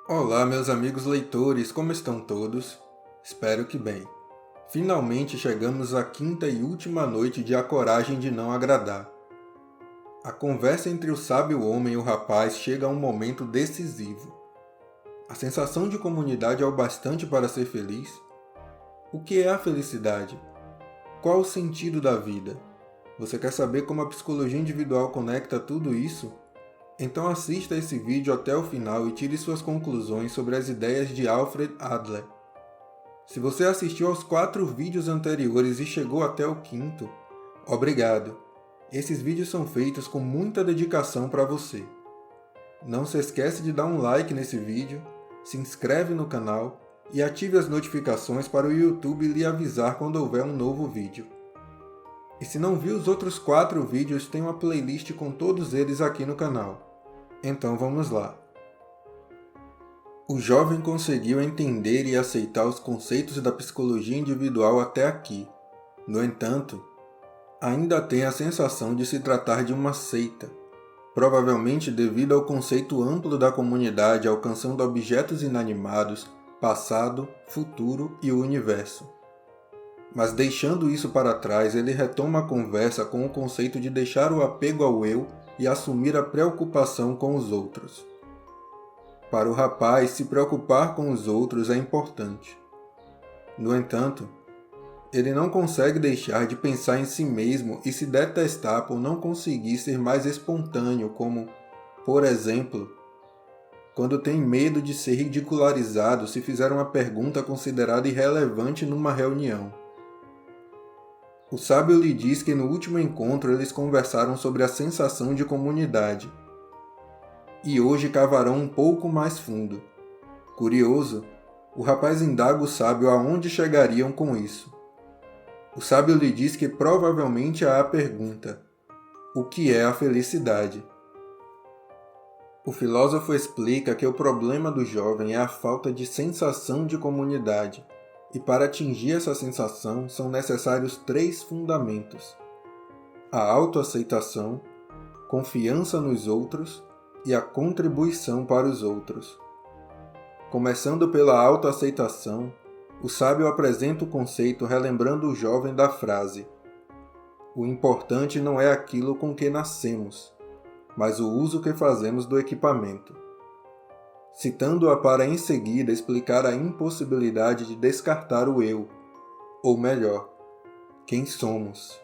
Olá, meus amigos leitores, como estão todos? Espero que bem. Finalmente chegamos à quinta e última noite de A Coragem de Não Agradar. A conversa entre o sábio homem e o rapaz chega a um momento decisivo. A sensação de comunidade é o bastante para ser feliz? O que é a felicidade? Qual o sentido da vida? Você quer saber como a psicologia individual conecta tudo isso? Então assista esse vídeo até o final e tire suas conclusões sobre as ideias de Alfred Adler. Se você assistiu aos 4 vídeos anteriores e chegou até o quinto, obrigado! Esses vídeos são feitos com muita dedicação para você. Não se esquece de dar um like nesse vídeo, se inscreve no canal e ative as notificações para o YouTube lhe avisar quando houver um novo vídeo. E se não viu os outros 4 vídeos, tem uma playlist com todos eles aqui no canal. Então vamos lá. O jovem conseguiu entender e aceitar os conceitos da psicologia individual até aqui. No entanto, ainda tem a sensação de se tratar de uma seita, provavelmente devido ao conceito amplo da comunidade alcançando objetos inanimados, passado, futuro e o universo. Mas deixando isso para trás, ele retoma a conversa com o conceito de deixar o apego ao eu e assumir a preocupação com os outros. Para o rapaz, se preocupar com os outros é importante. No entanto, ele não consegue deixar de pensar em si mesmo e se detestar por não conseguir ser mais espontâneo, como, por exemplo, quando tem medo de ser ridicularizado se fizer uma pergunta considerada irrelevante numa reunião. O sábio lhe diz que no último encontro eles conversaram sobre a sensação de comunidade. E hoje cavarão um pouco mais fundo. Curioso, o rapaz indaga o sábio aonde chegariam com isso. O sábio lhe diz que provavelmente há a pergunta: o que é a felicidade? O filósofo explica que o problema do jovem é a falta de sensação de comunidade, e para atingir essa sensação são necessários 3 fundamentos: a autoaceitação, confiança nos outros e a contribuição para os outros. Começando pela autoaceitação, o sábio apresenta o conceito relembrando o jovem da frase: o importante não é aquilo com que nascemos, mas o uso que fazemos do equipamento. Citando-a para em seguida explicar a impossibilidade de descartar o eu, ou melhor, quem somos.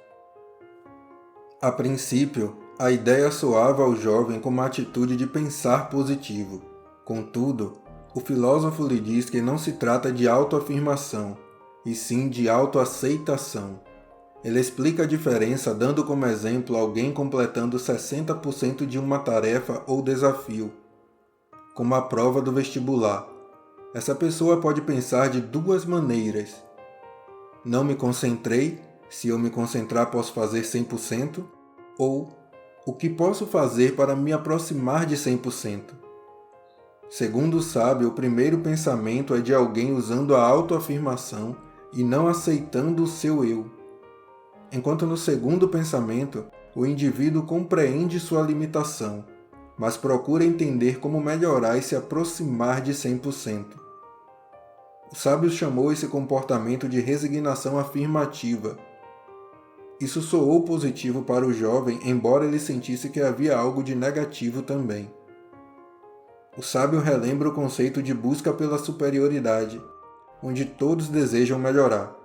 A princípio, a ideia soava ao jovem como a atitude de pensar positivo. Contudo, o filósofo lhe diz que não se trata de autoafirmação, e sim de autoaceitação. Ele explica a diferença dando como exemplo alguém completando 60% de uma tarefa ou desafio, como a prova do vestibular. Essa pessoa pode pensar de 2 maneiras. Não me concentrei, se eu me concentrar posso fazer 100%, ou o que posso fazer para me aproximar de 100%. Segundo o sábio, o primeiro pensamento é de alguém usando a autoafirmação e não aceitando o seu eu. Enquanto no segundo pensamento, o indivíduo compreende sua limitação, mas procura entender como melhorar e se aproximar de 100%. O sábio chamou esse comportamento de resignação afirmativa. Isso soou positivo para o jovem, embora ele sentisse que havia algo de negativo também. O sábio relembra o conceito de busca pela superioridade, onde todos desejam melhorar.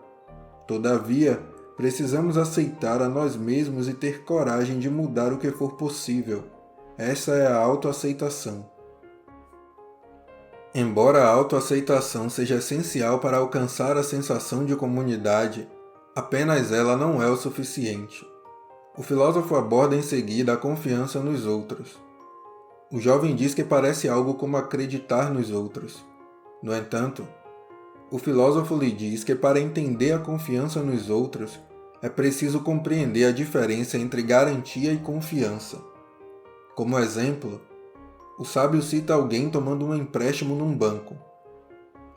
Todavia, precisamos aceitar a nós mesmos e ter coragem de mudar o que for possível. Essa é a autoaceitação. Embora a autoaceitação seja essencial para alcançar a sensação de comunidade, apenas ela não é o suficiente. O filósofo aborda em seguida a confiança nos outros. O jovem diz que parece algo como acreditar nos outros. No entanto, o filósofo lhe diz que para entender a confiança nos outros, é preciso compreender a diferença entre garantia e confiança. Como exemplo, o sábio cita alguém tomando um empréstimo num banco.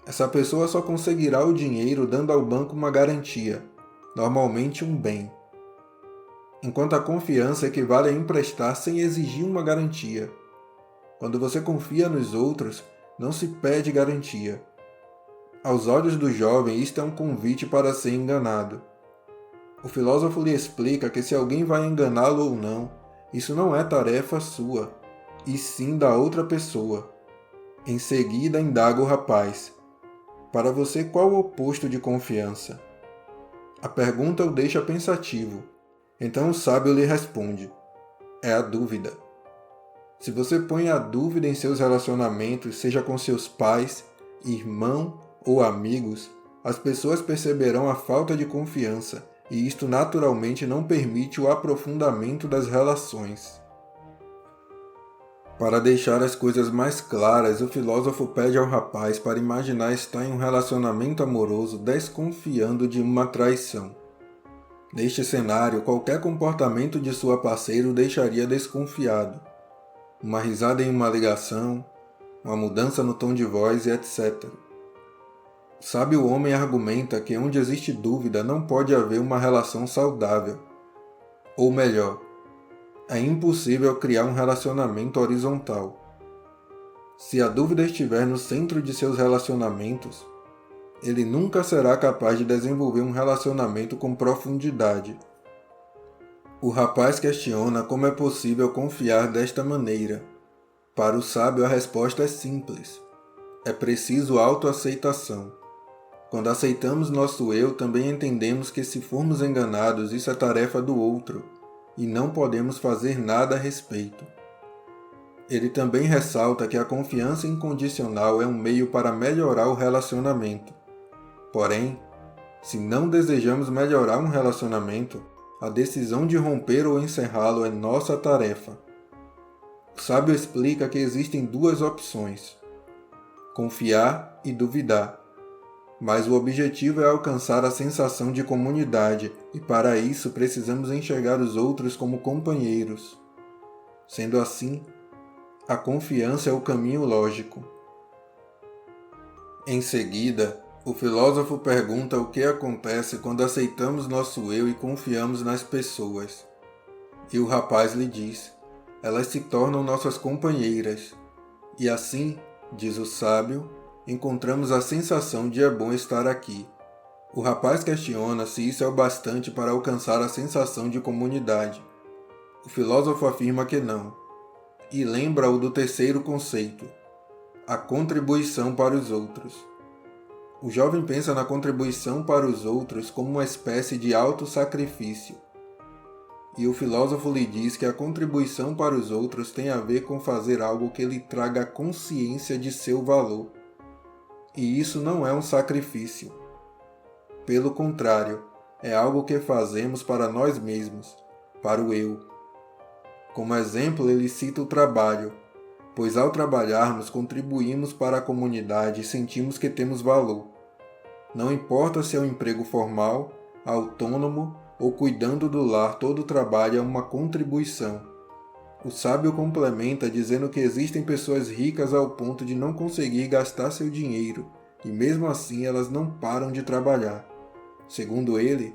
Essa pessoa só conseguirá o dinheiro dando ao banco uma garantia, normalmente um bem. Enquanto a confiança equivale a emprestar sem exigir uma garantia. Quando você confia nos outros, não se pede garantia. Aos olhos do jovem, isto é um convite para ser enganado. O filósofo lhe explica que se alguém vai enganá-lo ou não, isso não é tarefa sua, e sim da outra pessoa. Em seguida, indaga o rapaz: para você, qual o oposto de confiança? A pergunta o deixa pensativo. Então o sábio lhe responde: é a dúvida. Se você põe a dúvida em seus relacionamentos, seja com seus pais, irmão ou amigos, as pessoas perceberão a falta de confiança, e isto naturalmente não permite o aprofundamento das relações. Para deixar as coisas mais claras, o filósofo pede ao rapaz para imaginar estar em um relacionamento amoroso desconfiando de uma traição. Neste cenário, qualquer comportamento de sua parceira o deixaria desconfiado. Uma risada em uma ligação, uma mudança no tom de voz e etc. O sábio homem argumenta que onde existe dúvida não pode haver uma relação saudável. Ou melhor, é impossível criar um relacionamento horizontal. Se a dúvida estiver no centro de seus relacionamentos, ele nunca será capaz de desenvolver um relacionamento com profundidade. O rapaz questiona como é possível confiar desta maneira. Para o sábio, a resposta é simples. É preciso autoaceitação. Quando aceitamos nosso eu, também entendemos que se formos enganados, isso é tarefa do outro, e não podemos fazer nada a respeito. Ele também ressalta que a confiança incondicional é um meio para melhorar o relacionamento. Porém, se não desejamos melhorar um relacionamento, a decisão de romper ou encerrá-lo é nossa tarefa. O sábio explica que existem duas opções: confiar e duvidar. Mas o objetivo é alcançar a sensação de comunidade, e para isso precisamos enxergar os outros como companheiros. Sendo assim, a confiança é o caminho lógico. Em seguida, o filósofo pergunta o que acontece quando aceitamos nosso eu e confiamos nas pessoas. E o rapaz lhe diz: elas se tornam nossas companheiras. E assim, diz o sábio, encontramos a sensação de é bom estar aqui. O rapaz questiona se isso é o bastante para alcançar a sensação de comunidade. O filósofo afirma que não, e lembra-o do terceiro conceito, a contribuição para os outros. O jovem pensa na contribuição para os outros como uma espécie de autossacrifício. E o filósofo lhe diz que a contribuição para os outros tem a ver com fazer algo que lhe traga consciência de seu valor. E isso não é um sacrifício. Pelo contrário, é algo que fazemos para nós mesmos, para o eu. Como exemplo, ele cita o trabalho, pois ao trabalharmos contribuímos para a comunidade e sentimos que temos valor. Não importa se é um emprego formal, autônomo ou cuidando do lar, todo trabalho é uma contribuição. O sábio complementa dizendo que existem pessoas ricas ao ponto de não conseguir gastar seu dinheiro, e mesmo assim elas não param de trabalhar. Segundo ele,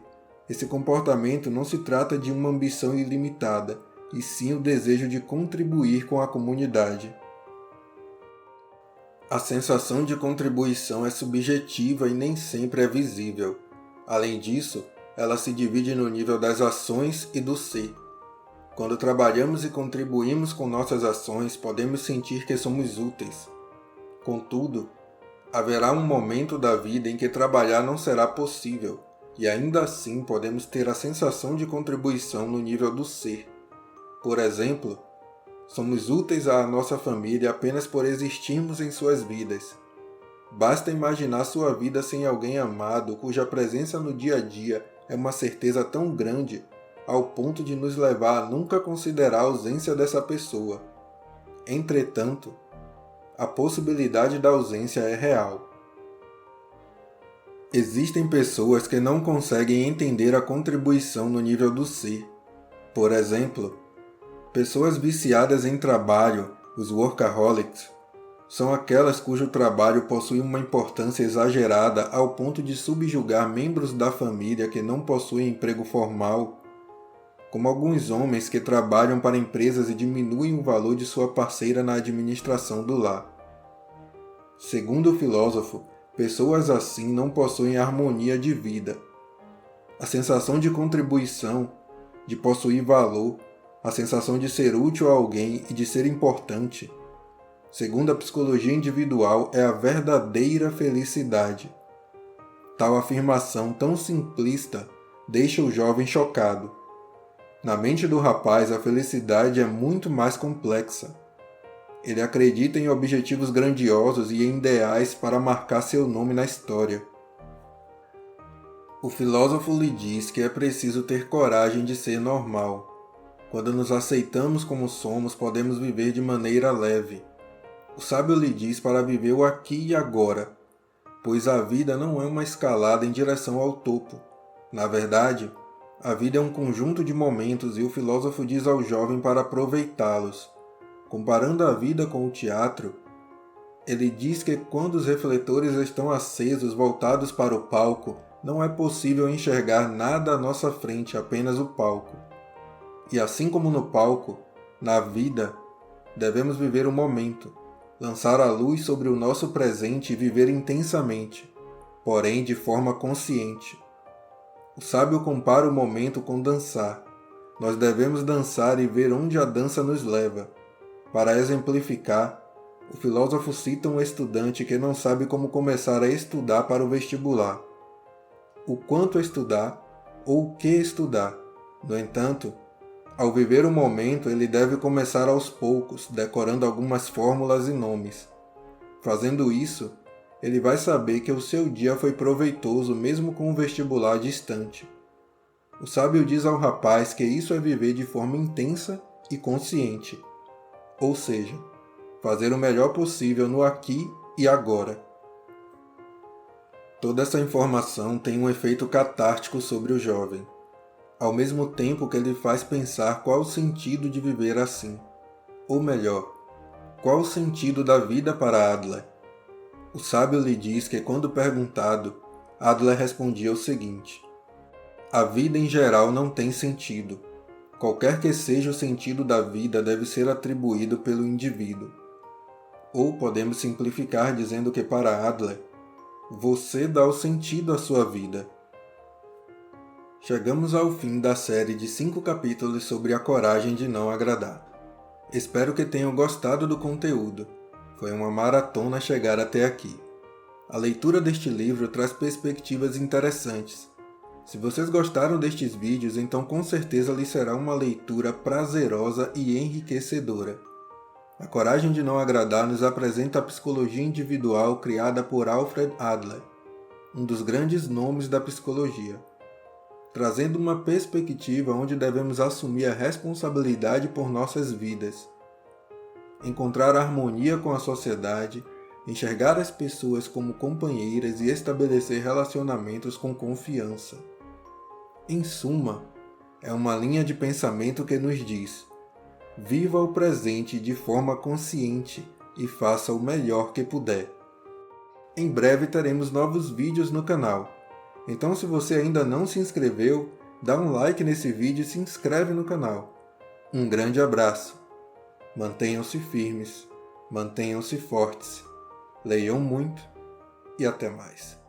esse comportamento não se trata de uma ambição ilimitada, e sim o desejo de contribuir com a comunidade. A sensação de contribuição é subjetiva e nem sempre é visível. Além disso, ela se divide no nível das ações e do ser. Quando trabalhamos e contribuímos com nossas ações, podemos sentir que somos úteis. Contudo, haverá um momento da vida em que trabalhar não será possível, e ainda assim podemos ter a sensação de contribuição no nível do ser. Por exemplo, somos úteis à nossa família apenas por existirmos em suas vidas. Basta imaginar sua vida sem alguém amado, cuja presença no dia a dia é uma certeza tão grande, ao ponto de nos levar a nunca considerar a ausência dessa pessoa. Entretanto, a possibilidade da ausência é real. Existem pessoas que não conseguem entender a contribuição no nível do ser. Por exemplo, pessoas viciadas em trabalho, os workaholics, são aquelas cujo trabalho possui uma importância exagerada ao ponto de subjugar membros da família que não possuem emprego formal, como alguns homens que trabalham para empresas e diminuem o valor de sua parceira na administração do lar. Segundo o filósofo, pessoas assim não possuem harmonia de vida. A sensação de contribuição, de possuir valor, a sensação de ser útil a alguém e de ser importante, segundo a psicologia individual, é a verdadeira felicidade. Tal afirmação tão simplista deixa o jovem chocado. Na mente do rapaz, a felicidade é muito mais complexa. Ele acredita em objetivos grandiosos e em ideais para marcar seu nome na história. O filósofo lhe diz que é preciso ter coragem de ser normal. Quando nos aceitamos como somos, podemos viver de maneira leve. O sábio lhe diz para viver o aqui e agora, pois a vida não é uma escalada em direção ao topo. Na verdade, a vida é um conjunto de momentos e o filósofo diz ao jovem para aproveitá-los. Comparando a vida com o teatro, ele diz que quando os refletores estão acesos voltados para o palco, não é possível enxergar nada à nossa frente, apenas o palco. E assim como no palco, na vida, devemos viver o momento, lançar a luz sobre o nosso presente e viver intensamente, porém de forma consciente. O sábio compara o momento com dançar. Nós devemos dançar e ver onde a dança nos leva. Para exemplificar, o filósofo cita um estudante que não sabe como começar a estudar para o vestibular. O quanto estudar ou o que estudar. No entanto, ao viver o momento, ele deve começar aos poucos, decorando algumas fórmulas e nomes. Fazendo isso, ele vai saber que o seu dia foi proveitoso mesmo com o vestibular distante. O sábio diz ao rapaz que isso é viver de forma intensa e consciente. Ou seja, fazer o melhor possível no aqui e agora. Toda essa informação tem um efeito catártico sobre o jovem, ao mesmo tempo que ele faz pensar qual o sentido de viver assim. Ou melhor, qual o sentido da vida para Adler. O sábio lhe diz que quando perguntado, Adler respondia o seguinte: a vida em geral não tem sentido. Qualquer que seja o sentido da vida deve ser atribuído pelo indivíduo. Ou podemos simplificar dizendo que para Adler, você dá o sentido à sua vida. Chegamos ao fim da série de 5 capítulos sobre a coragem de não agradar. Espero que tenham gostado do conteúdo. Foi uma maratona chegar até aqui. A leitura deste livro traz perspectivas interessantes. Se vocês gostaram destes vídeos, então com certeza lhe será uma leitura prazerosa e enriquecedora. A Coragem de Não Agradar nos apresenta a psicologia individual criada por Alfred Adler, um dos grandes nomes da psicologia, trazendo uma perspectiva onde devemos assumir a responsabilidade por nossas vidas, encontrar harmonia com a sociedade, enxergar as pessoas como companheiras e estabelecer relacionamentos com confiança. Em suma, é uma linha de pensamento que nos diz: viva o presente de forma consciente e faça o melhor que puder. Em breve teremos novos vídeos no canal, então se você ainda não se inscreveu, dá um like nesse vídeo e se inscreve no canal. Um grande abraço. Mantenham-se firmes, mantenham-se fortes, leiam muito e até mais.